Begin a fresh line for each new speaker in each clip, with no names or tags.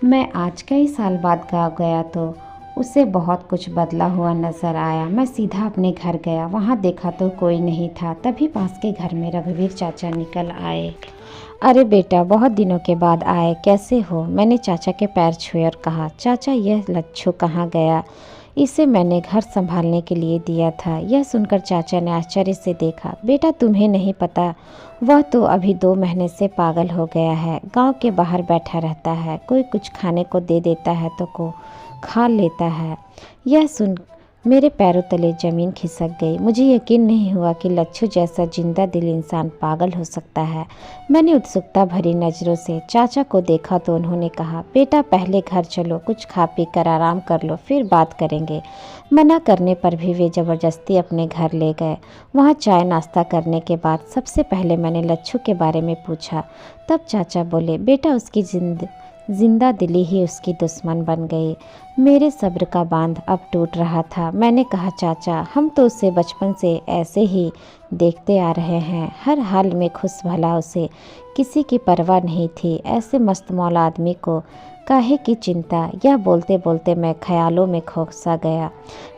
मैं आज कई साल बाद गाँव गया तो उसे बहुत कुछ बदला हुआ नजर आया। मैं सीधा अपने घर गया, वहाँ देखा तो कोई नहीं था। तभी पास के घर में रघुवीर चाचा निकल आए। अरे बेटा, बहुत दिनों के बाद आए, कैसे हो? मैंने चाचा के पैर छुए और कहा, चाचा यह लच्छू कहाँ गया? इसे मैंने घर संभालने के लिए दिया था। यह सुनकर चाचा ने आश्चर्य से देखा। बेटा, तुम्हें नहीं पता, वह तो अभी 2 महीने से पागल हो गया है। गांव के बाहर बैठा रहता है, कोई कुछ खाने को दे देता है तो को खा लेता है। यह सुन मेरे पैरों तले जमीन खिसक गई। मुझे यकीन नहीं हुआ कि लच्छू जैसा जिंदा दिल इंसान पागल हो सकता है। मैंने उत्सुकता भरी नज़रों से चाचा को देखा तो उन्होंने कहा, बेटा पहले घर चलो, कुछ खा पी कर आराम कर लो, फिर बात करेंगे। मना करने पर भी वे ज़बरदस्ती अपने घर ले गए। वहाँ चाय नाश्ता करने के बाद सबसे पहले मैंने लच्छू के बारे में पूछा। तब चाचा बोले, बेटा उसकी जिंदा दिली ही उसकी दुश्मन बन गई। मेरे सब्र का बांध अब टूट रहा था। मैंने कहा, चाचा हम तो उसे बचपन से ऐसे ही देखते आ रहे हैं, हर हाल में खुश भला, उसे किसी की परवाह नहीं थी। ऐसे मस्त मौला आदमी को काहे की चिंता? यह बोलते बोलते मैं ख्यालों में खोसा गया।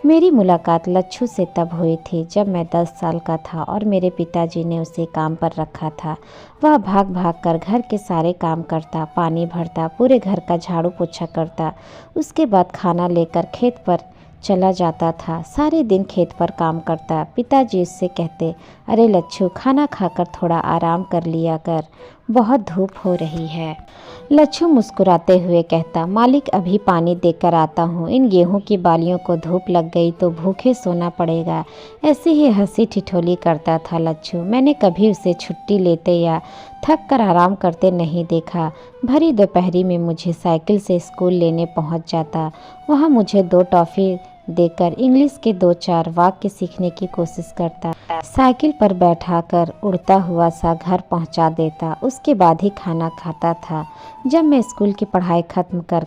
मेरी मुलाकात लच्छू से तब हुई थी जब मैं 10 साल का था और मेरे पिताजी ने उसे काम पर रखा था। वह भाग भाग कर घर के सारे काम करता, पानी भरता, पूरे घर का झाड़ू पोछा करता। उसके बाद खाना लेकर खेत पर चला जाता था। सारे दिन खेत पर काम करता। पिताजी उससे कहते, अरे लच्छू खाना खाकर थोड़ा आराम कर लिया कर, बहुत धूप हो रही है। लच्छू मुस्कुराते हुए कहता, मालिक अभी पानी देकर आता हूँ, इन गेहूं की बालियों को धूप लग गई तो भूखे सोना पड़ेगा। ऐसे ही हंसी ठिठोली करता था लच्छू। मैंने कभी उसे छुट्टी लेते या थक कर आराम करते नहीं देखा। भरी दोपहरी में मुझे साइकिल से स्कूल लेने पहुँच जाता। वहाँ मुझे 2 टॉफ़ी देकर इंग्लिश के 2-4 वाक्य सीखने की कोशिश करता। साइकिल पर बैठाकर उड़ता हुआ सा घर पहुंचा देता। उसके बाद ही खाना खाता था। जब मैं स्कूल की पढ़ाई खत्म कर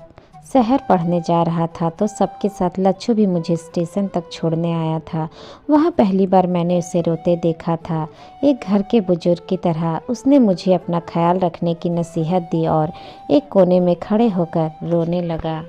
शहर पढ़ने जा रहा था तो सबके साथ लच्छू भी मुझे स्टेशन तक छोड़ने आया था। वहाँ पहली बार मैंने उसे रोते देखा था। एक घर के बुजुर्ग की तरह उसने मुझे अपना ख्याल रखने की नसीहत दी और एक कोने में खड़े होकर रोने लगा।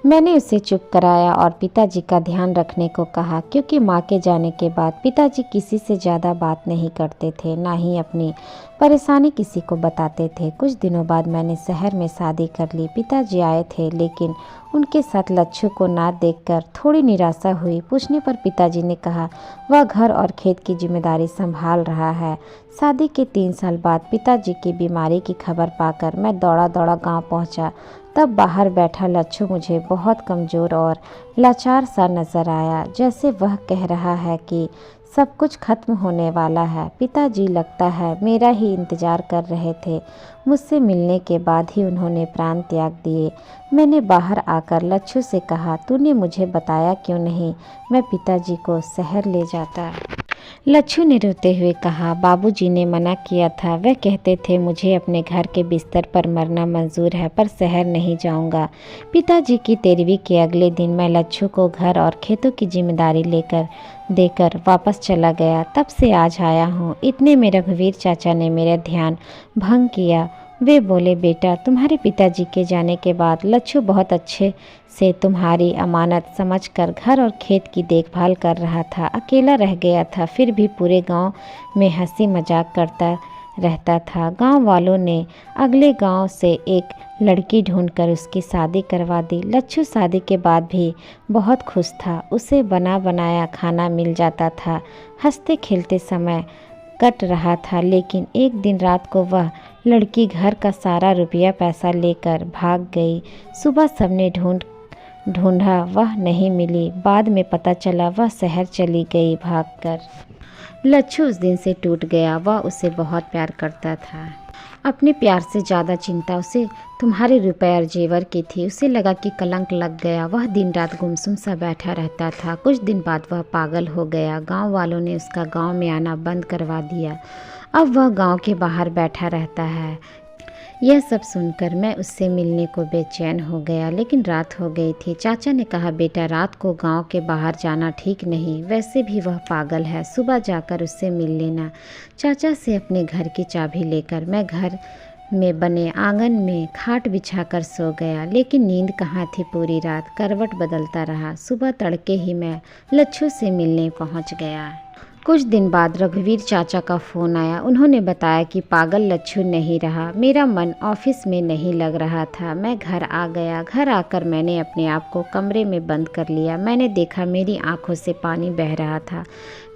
मैंने उसे चुप कराया और पिताजी का ध्यान रखने को कहा, क्योंकि माँ के जाने के बाद पिताजी किसी से ज़्यादा बात नहीं करते थे, ना ही अपनी परेशानी किसी को बताते थे। कुछ दिनों बाद मैंने शहर में शादी कर ली। पिताजी आए थे, लेकिन उनके साथ लच्छू को ना देखकर थोड़ी निराशा हुई। पूछने पर पिताजी ने कहा, वह घर और खेत की जिम्मेदारी संभाल रहा है। शादी के 3 साल बाद पिताजी की बीमारी की खबर पाकर मैं दौड़ा दौड़ा गाँव पहुँचा। तब बाहर बैठा लच्छू मुझे बहुत कमज़ोर और लाचार सा नज़र आया, जैसे वह कह रहा है कि सब कुछ खत्म होने वाला है। पिताजी लगता है मेरा ही इंतज़ार कर रहे थे। मुझसे मिलने के बाद ही उन्होंने प्राण त्याग दिए। मैंने बाहर आकर लच्छू से कहा, तूने मुझे बताया क्यों नहीं? मैं पिताजी को शहर ले जाता। लच्छू ने रोते हुए कहा, बाबूजी ने मना किया था। वह कहते थे मुझे अपने घर के बिस्तर पर मरना मंजूर है, पर शहर नहीं जाऊंगा। पिताजी की तेरहवीं के अगले दिन मैं लच्छू को घर और खेतों की जिम्मेदारी देकर वापस चला गया। तब से आज आया हूँ। इतने में रघुवीर चाचा ने मेरा ध्यान भंग किया। वे बोले, बेटा तुम्हारे पिताजी के जाने के बाद लच्छू बहुत अच्छे से तुम्हारी अमानत समझकर घर और खेत की देखभाल कर रहा था। अकेला रह गया था, फिर भी पूरे गांव में हंसी मजाक करता रहता था। गांव वालों ने अगले गांव से एक लड़की ढूंढकर उसकी शादी करवा दी। लच्छू शादी के बाद भी बहुत खुश था। उसे बना बनाया खाना मिल जाता था। हंसते खेलते समय कट रहा था। लेकिन एक दिन रात को वह लड़की घर का सारा रुपया पैसा लेकर भाग गई। सुबह सबने ढूंढा, वह नहीं मिली। बाद में पता चला वह शहर चली गई भागकर। लच्छू उस दिन से टूट गया। वह उसे बहुत प्यार करता था। अपने प्यार से ज़्यादा चिंता उसे तुम्हारे रुपए और जेवर की थी। उसे लगा कि कलंक लग गया। वह दिन रात गुमसुम सा बैठा रहता था। कुछ दिन बाद वह पागल हो गया। गांव वालों ने उसका गांव में आना बंद करवा दिया। अब वह गांव के बाहर बैठा रहता है। यह सब सुनकर मैं उससे मिलने को बेचैन हो गया, लेकिन रात हो गई थी। चाचा ने कहा, बेटा रात को गांव के बाहर जाना ठीक नहीं, वैसे भी वह पागल है, सुबह जाकर उससे मिल लेना। चाचा से अपने घर की चाबी लेकर मैं घर में बने आंगन में खाट बिछाकर सो गया। लेकिन नींद कहाँ थी, पूरी रात करवट बदलता रहा। सुबह तड़के ही मैं लच्छू से मिलने पहुँच गया। कुछ दिन बाद रघुवीर चाचा का फ़ोन आया। उन्होंने बताया कि पागल लच्छू नहीं रहा। मेरा मन ऑफिस में नहीं लग रहा था। मैं घर आ गया। घर आकर मैंने अपने आप को कमरे में बंद कर लिया। मैंने देखा मेरी आंखों से पानी बह रहा था।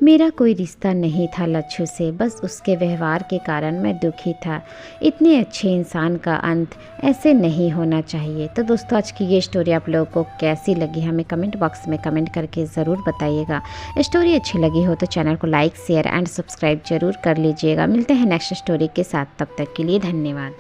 मेरा कोई रिश्ता नहीं था लच्छू से, बस उसके व्यवहार के कारण मैं दुखी था। इतने अच्छे इंसान का अंत ऐसे नहीं होना चाहिए। तो दोस्तों, आज की ये स्टोरी आप लोगों को कैसी लगी हमें कमेंट बॉक्स में कमेंट करके ज़रूर बताइएगा। स्टोरी अच्छी लगी हो तो चैनल को लाइक शेयर एंड सब्सक्राइब जरूर कर लीजिएगा। मिलते हैं नेक्स्ट स्टोरी के साथ, तब तक के लिए धन्यवाद।